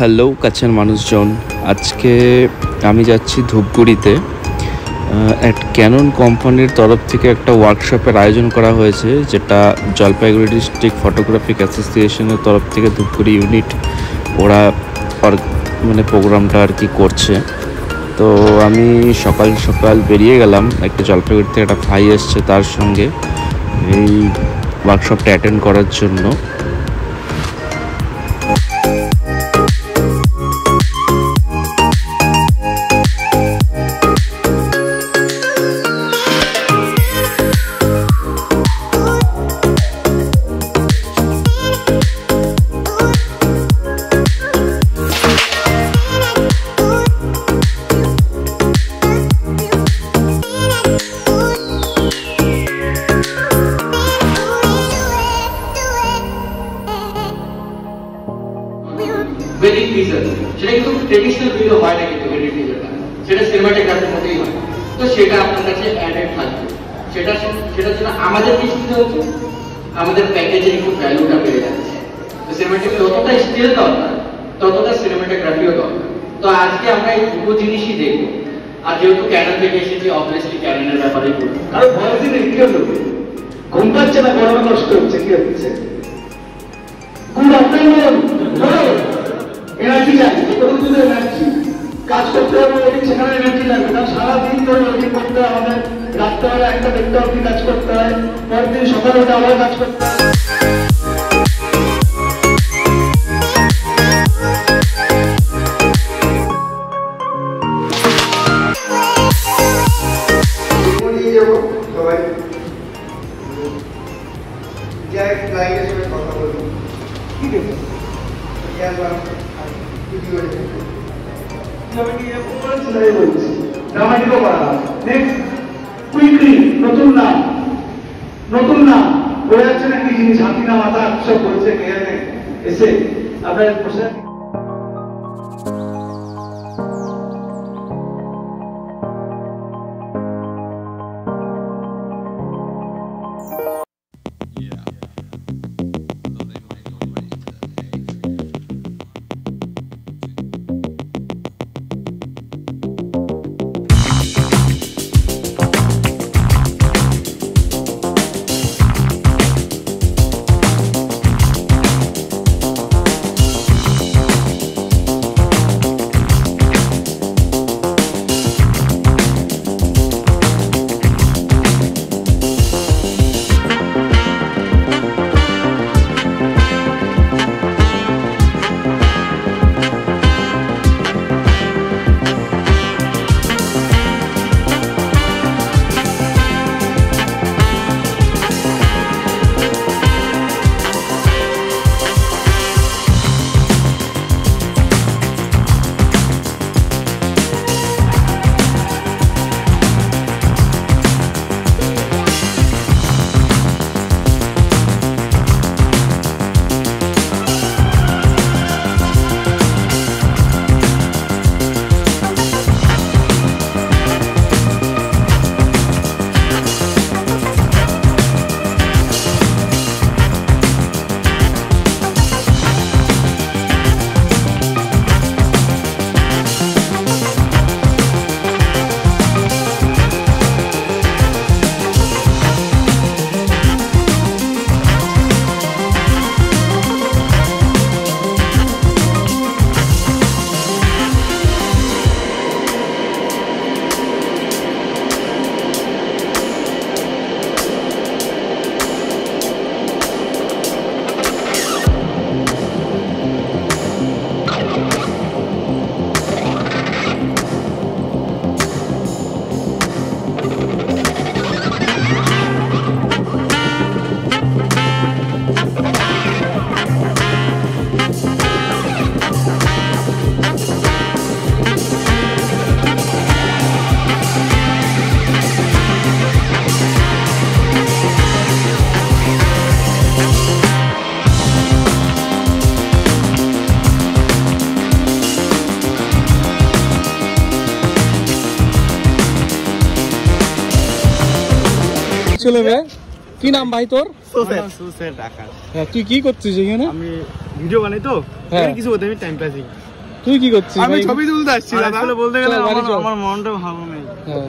Hello কাছের মানুষজন, আজকে আমি যাচ্ছি ধূপগুড়িতে। ক্যানন কোম্পানির তরফ থেকে একটা ওয়ার্কশপের আয়োজন করা হয়েছে, যেটা জলপাইগুড়ি ডিস্ট্রিক্ট ফটোগ্রাফিক অ্যাসোসিয়েশনের তরফ থেকে ধূপগুড়ি ইউনিট ওরা প্রোগ্রামটা আর কি করছে। তো আমি সকাল সকাল বেরিয়ে গেলাম, একটা জলপাইগুড়ি থেকে একটা ভাই এসছে, তার সঙ্গে এই ওয়ার্কশপটা অ্যাটেন্ড করার জন্য। ওয়েডিং টিজার সেটা কিন্তু ট্রেডিশনাল ভিডিও হয় না, কিন্তু ওয়েডিং টিজারটা সেটা সিনেমাটোগ্রাফির মধ্যেই হয়। তো সেটা আপনার কাছে অ্যাডেড থাকবে। সেটার জন্য আমাদের কি সুবিধা হচ্ছে, আমাদের প্যাকেজের একটু ভ্যালুটা বেড়ে যাচ্ছে। তো সিনেমাটোগ্রাফি যতটা স্টিল দরকার ততটা সিনেমাটোগ্রাফিও দরকার। তো আজকে আমরা এই দুটো জিনিসই দেখবো। আর যেহেতু ক্যানন থেকে এসেছি, অবভিয়াসলি ক্যাননের ব্যাপারেই বলবো। আর ভয়েস দিন কি হলো, ঘুম পাচ্ছে না, গরমে কষ্ট হচ্ছে, কি হচ্ছে? Good afternoon. এনার্জি লাগবে, প্রচুর এনার্জি। কাজ করতে হবে, সেখানে এনার্জি লাগবে। কারণ সারাদিন ধরে ওয়েটিং করতে হয়, আমাদের রাত্রেবেলা 1টা-1:30 অবধি কাজ করতে হয়, পরের দিন সকালে উঠে আবার কাজ করতে হয়। সবাই ক্লায়েন্টের সঙ্গে কথা বলবো, ঠিক আছে? নতুন নাম বলে যাচ্ছে না, কি জিনিস হাতিনা মাথা সব বলছে এসে আপনার বসে। ছেলে মেয়ে কি নাম ভাই তোর? সুসের ঢাকা। হ্যাঁ, তুই কি করছিস এখানে? আমি ভিডিও বানাই তো, হ্যাঁ। কিছু করতে আমি টাইম পাসিং। তুই কি করছিস? আমি ভাই? ছবি তুলতে আসছি দাদা। বলতে গেলে আমার আমার মনটা ভালো নেই। হ্যাঁ